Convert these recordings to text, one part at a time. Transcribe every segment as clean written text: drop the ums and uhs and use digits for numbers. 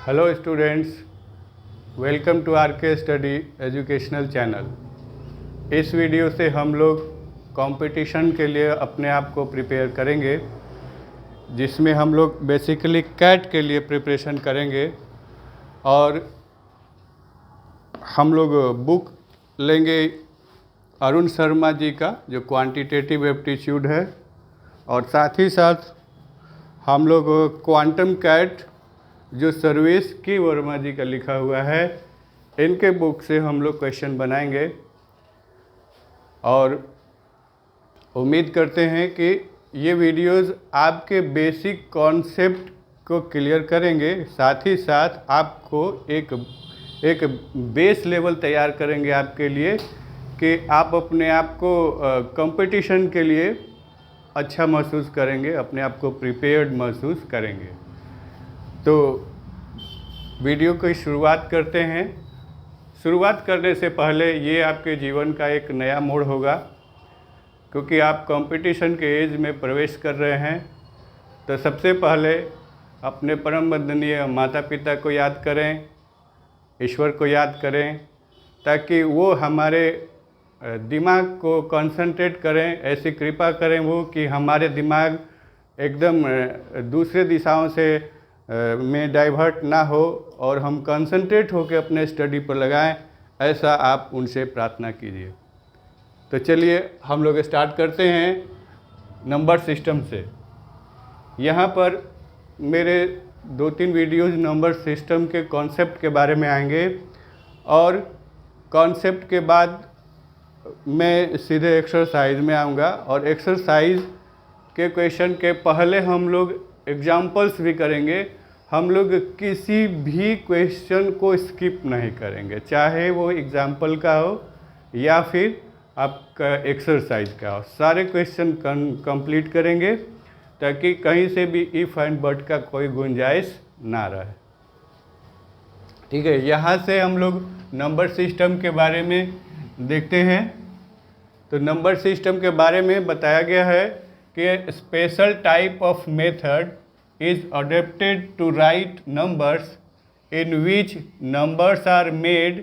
Hello students, welcome to R K study educational channel. इस video से हम लोग कंपटीशन के लिए अपने आप को प्रिपेयर करेंगे, जिसमें हम लोग बेसिकली कैट के लिए प्रिपरेशन करेंगे। और हम लोग बुक लेंगे अरुण शर्मा जी का, जो क्वांटिटेटिव एप्टीट्यूड है, और साथ ही साथ हम लोग क्वांटम कैट जो सर्वेश की वर्मा जी का लिखा हुआ है, इनके बुक से हम लोग क्वेश्चन बनाएंगे। और उम्मीद करते हैं कि ये वीडियोस आपके बेसिक कॉन्सेप्ट को क्लियर करेंगे, साथ ही साथ आपको एक बेस लेवल तैयार करेंगे आपके लिए कि आप अपने आप को कंपटीशन के लिए अच्छा महसूस करेंगे, अपने आप को प्रिपेयर्ड महसूस करेंगे। तो वीडियो की शुरुआत करते हैं। शुरुआत करने से पहले ये आपके जीवन का एक नया मोड़ होगा, क्योंकि आप कंपटीशन के एज में प्रवेश कर रहे हैं। तो सबसे पहले अपने परम वंदनीय माता पिता को याद करें, ईश्वर को याद करें, ताकि वो हमारे दिमाग को कंसंट्रेट करें। ऐसी कृपा करें वो कि हमारे दिमाग एकदम दूसरे दिशाओं से में डाइवर्ट ना हो और हम कंसंट्रेट होकर अपने स्टडी पर लगाएं। ऐसा आप उनसे प्रार्थना कीजिए। तो चलिए हम लोग स्टार्ट करते हैं नंबर सिस्टम से। यहाँ पर मेरे 2-3 वीडियोज़ नंबर सिस्टम के कॉन्सेप्ट के बारे में आएंगे, और कॉन्सेप्ट के बाद मैं सीधे एक्सरसाइज में आऊँगा। और एक्सरसाइज के क्वेश्चन के पहले हम लोग एग्जाम्पल्स भी करेंगे। हम लोग किसी भी क्वेश्चन को स्किप नहीं करेंगे, चाहे वो एग्जाम्पल का हो या फिर आपका एक्सरसाइज का हो। सारे क्वेश्चन कंप्लीट करेंगे, ताकि कहीं से भी इफ़ एंड बट का कोई गुंजाइश ना रहे। ठीक है, यहाँ से हम लोग नंबर सिस्टम के बारे में देखते हैं। तो नंबर सिस्टम के बारे में बताया गया है कि special type of method is adapted to write numbers in which numbers are made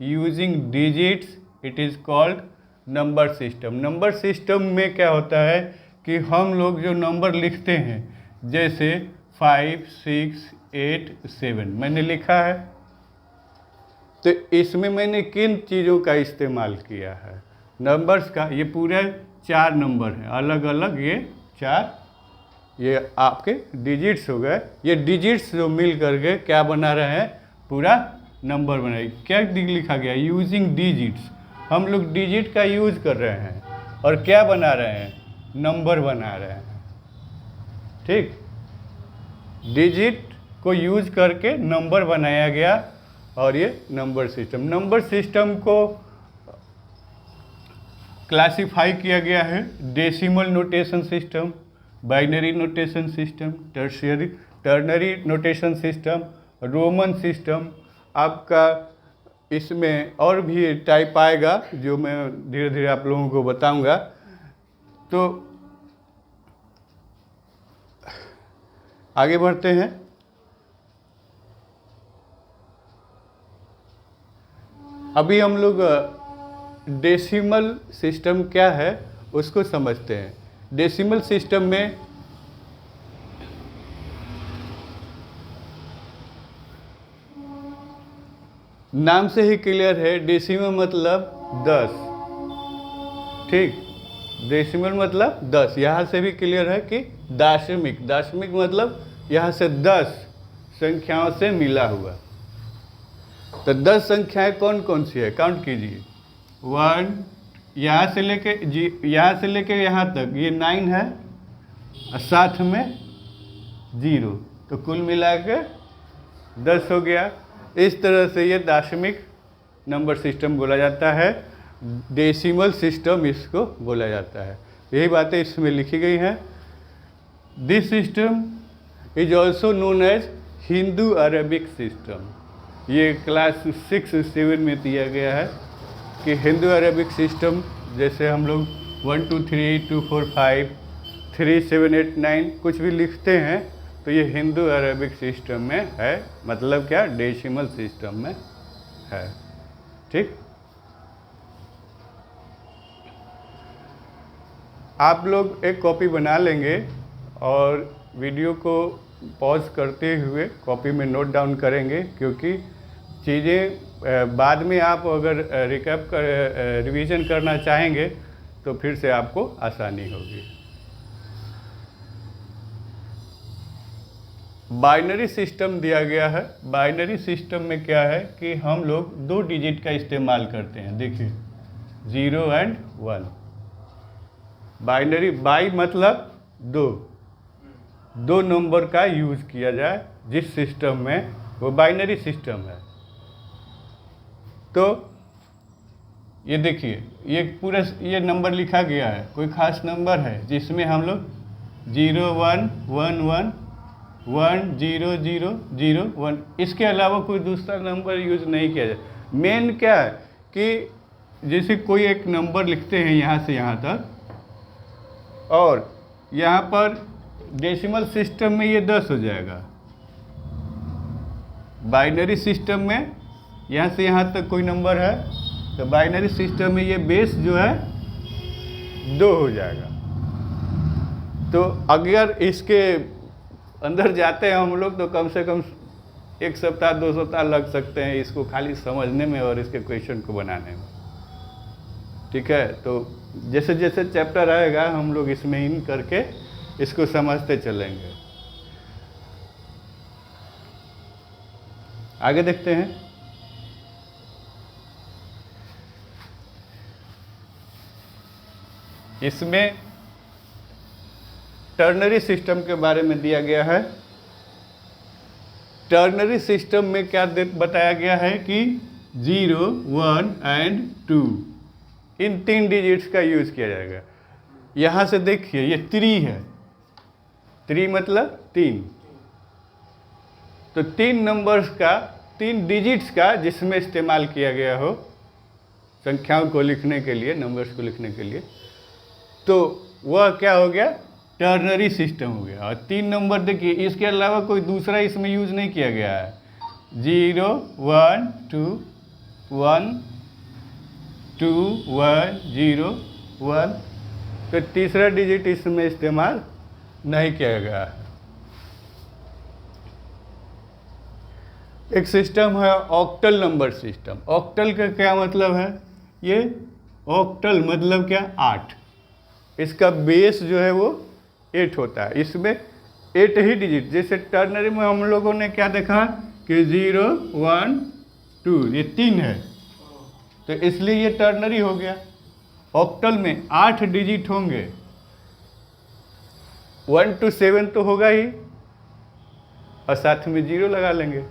using digits. It is called number system. Number system में क्या होता है कि हम लोग जो नंबर लिखते हैं, जैसे 5, 6, 8, 7 मैंने लिखा है, तो इसमें मैंने किन चीज़ों का इस्तेमाल किया है? नंबर्स का। ये पूरे 4 नंबर हैं अलग अलग, ये 4 ये आपके डिजिट्स हो गए। ये डिजिट्स जो मिल करके क्या बना रहे हैं? पूरा नंबर बना रहे। क्या लिखा गया? Using digits. हम लोग डिजिट का यूज कर रहे हैं और क्या बना रहे हैं? नंबर बना रहे हैं। ठीक, डिजिट को यूज करके नंबर बनाया गया, और ये नंबर सिस्टम। नंबर सिस्टम को क्लासिफाई किया गया है decimal notation system, binary notation system, ternary notation system, Roman system. आपका इसमें और भी टाइप आएगा, जो मैं धीरे धीरे आप लोगों को बताऊंगा। तो आगे बढ़ते हैं। अभी हम लोग डेसिमल सिस्टम क्या है उसको समझते हैं। डेसिमल सिस्टम में नाम से ही क्लियर है, डेसिमल मतलब 10। ठीक, डेसिमल मतलब 10। यहाँ से भी क्लियर है कि दाशमिक, दाशमिक मतलब यहाँ से 10 संख्याओं से मिला हुआ। तो 10 संख्याएं कौन कौन सी है? काउंट कीजिए। 1, यहाँ से लेके यहाँ तक ये 9 है, और साथ में 0, तो कुल मिला के 10 हो गया। इस तरह से ये दाशमिक नंबर सिस्टम बोला जाता है, डेसिमल सिस्टम इसको बोला जाता है। यही बातें इसमें लिखी गई हैं। This system is also known as Hindu Arabic system. ये क्लास 6-7 में दिया गया है कि हिंदू अरेबिक सिस्टम, जैसे हम लोग 1 2 3 2 4 5 3 7 8 9 कुछ भी लिखते हैं, तो ये हिंदू अरेबिक सिस्टम में है, मतलब क्या, डेसिमल सिस्टम में है। ठीक, आप लोग एक कॉपी बना लेंगे और वीडियो को पॉज करते हुए कॉपी में नोट डाउन करेंगे, क्योंकि चीज़ें बाद में आप अगर रिवीजन करना चाहेंगे तो फिर से आपको आसानी होगी। बाइनरी सिस्टम दिया गया है। बाइनरी सिस्टम में क्या है कि हम लोग 2 डिजिट का इस्तेमाल करते हैं। देखिए 0 एंड 1। बाइनरी, बाई मतलब 2 नंबर का यूज किया जाए जिस सिस्टम में, वो बाइनरी सिस्टम है। तो ये देखिए, ये पूरा ये नंबर लिखा गया है, कोई खास नंबर है जिसमें हम लोग 0 1 1 1 1 0 0 0 1, इसके अलावा कोई दूसरा नंबर यूज नहीं किया जाए। मेन क्या है कि जैसे कोई एक नंबर लिखते हैं यहाँ से यहाँ तक, और यहाँ पर डेसिमल सिस्टम में ये 10 हो जाएगा। बाइनरी सिस्टम में यहाँ से यहाँ तक कोई नंबर है तो बाइनरी सिस्टम में ये बेस जो है 2 हो जाएगा। तो अगर इसके अंदर जाते हैं हम लोग तो कम से कम 1 सप्ताह 2 सप्ताह लग सकते हैं इसको खाली समझने में और इसके क्वेश्चन को बनाने में। ठीक है, तो जैसे जैसे चैप्टर आएगा हम लोग इसमें इन करके इसको समझते चलेंगे। आगे देखते हैं। इसमें टर्नरी सिस्टम के बारे में दिया गया है। टर्नरी सिस्टम में क्या बताया गया है कि 0 1 एंड 2 इन 3 डिजिट्स का यूज किया जाएगा। यहाँ से देखिए ये 3 है, 3 मतलब 3, तो 3 नंबर्स का, 3 डिजिट्स का जिसमें इस्तेमाल किया गया हो संख्याओं को लिखने के लिए, नंबर्स को लिखने के लिए, तो वह क्या हो गया, टर्नरी सिस्टम हो गया। और 3 नंबर देखिए, इसके अलावा कोई दूसरा इसमें यूज नहीं किया गया है। 0 1 2 1 2 1 0 1, तो तीसरा डिजिट इसमें इस्तेमाल नहीं किया गया है। एक सिस्टम है ऑक्टल नंबर सिस्टम। ऑक्टल का क्या मतलब है, ये ऑक्टल मतलब क्या, 8। इसका बेस जो है वो 8 होता है। इसमें 8 ही डिजिट, जैसे टर्नरी में हम लोगों ने क्या देखा कि 0 1 2 ये 3 है, तो इसलिए ये टर्नरी हो गया। ऑक्टल में 8 डिजिट होंगे, 1 to 7 तो होगा ही, और साथ में 0 लगा लेंगे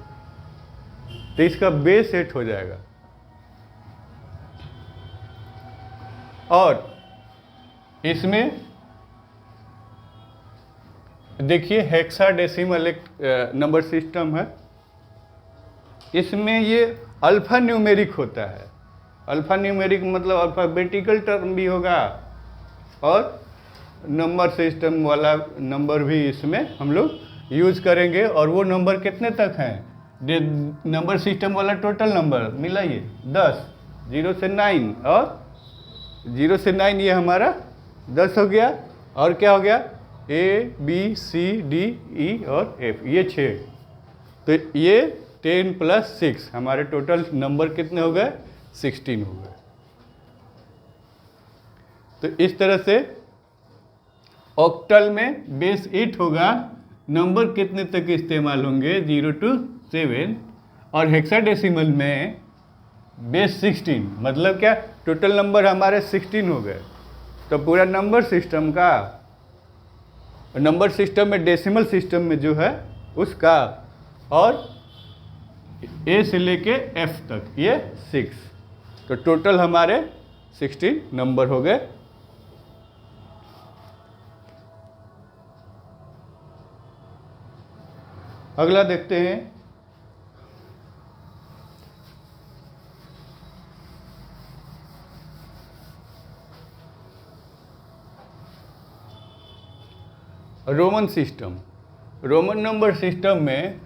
तो इसका बेस 8 हो जाएगा। और इसमें देखिए हेक्साडेसिमल एक नंबर सिस्टम है। इसमें ये अल्फा न्यूमेरिक होता है। अल्फा न्यूमेरिक मतलब अल्फ़ाबेटिकल टर्म भी होगा और नंबर सिस्टम वाला नंबर भी इसमें हम लोग यूज करेंगे। और वो नंबर कितने तक हैं, नंबर सिस्टम वाला टोटल नंबर मिलाइए 10, 0 से 9, और 0 से 9 ये हमारा 10 हो गया। और क्या हो गया, A B C D E और F, ये 6, तो ये 10 + 6 हमारे टोटल नंबर कितने हो गए, 16 हो गए। तो इस तरह से ऑक्टल में बेस 8 होगा, नंबर कितने तक इस्तेमाल होंगे, 0 to 7, और हेक्साडेसिमल में बेस 16, मतलब क्या, टोटल नंबर हमारे 16 हो गए। तो पूरा नंबर सिस्टम का, नंबर सिस्टम में डेसिमल सिस्टम में जो है उसका, और A से लेके F तक ये 6, तो टोटल हमारे 16 नंबर हो गए। अगला देखते हैं, Roman system. Roman number system में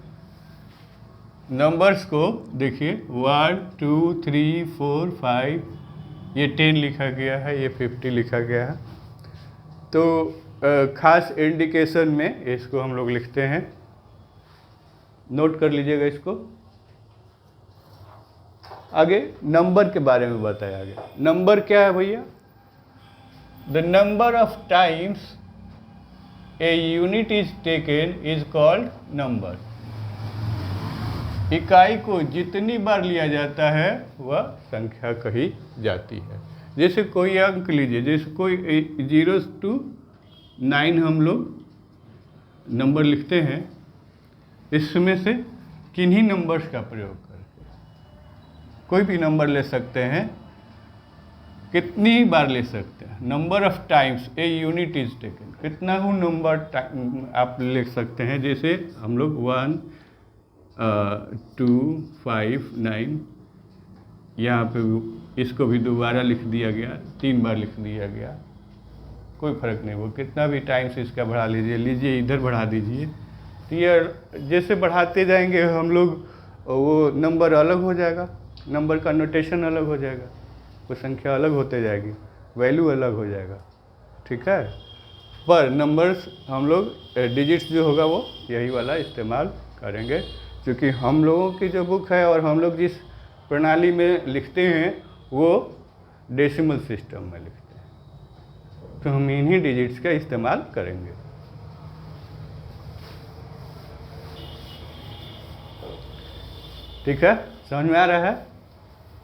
नंबर्स को देखिए 1 2 3 4 5, ये 10 लिखा गया है, ये 50 लिखा गया है। तो खास इंडिकेशन में इसको हम लोग लिखते हैं, नोट कर लीजिएगा इसको। आगे नंबर के बारे में बताया गया। नंबर क्या है भैया? The number of times a unit is taken is called number. इकाई को जितनी बार लिया जाता है वह संख्या कही जाती है। जैसे कोई अंक लीजिए, जैसे कोई 0 to 9 हम लोग नंबर लिखते हैं, इसमें से किन्हीं नंबर्स का प्रयोग करके कोई भी नंबर ले सकते हैं, कितनी ही बार ले सकते हैं। Number of times a unit is taken, कितना ही नंबर आप लिख सकते हैं। जैसे हम लोग 1 2 5 9, यहाँ पे इसको भी दोबारा लिख दिया गया, 3 बार लिख दिया गया, कोई फ़र्क नहीं, वो कितना भी टाइम्स इसका बढ़ा लीजिए इधर बढ़ा दीजिए। तो ये जैसे बढ़ाते जाएंगे हम लोग, वो नंबर अलग हो जाएगा, नंबर का नोटेशन अलग हो जाएगा, वो संख्या अलग होते जाएगी, वैल्यू अलग हो जाएगा, ठीक है। पर नंबर्स हम लोग डिजिट्स जो होगा वो यही वाला इस्तेमाल करेंगे, क्योंकि हम लोगों की जो बुक है और हम लोग जिस प्रणाली में लिखते हैं वो डेसिमल सिस्टम में लिखते हैं, तो हम इन्हीं डिजिट्स का इस्तेमाल करेंगे। ठीक है, समझ में आ रहा है?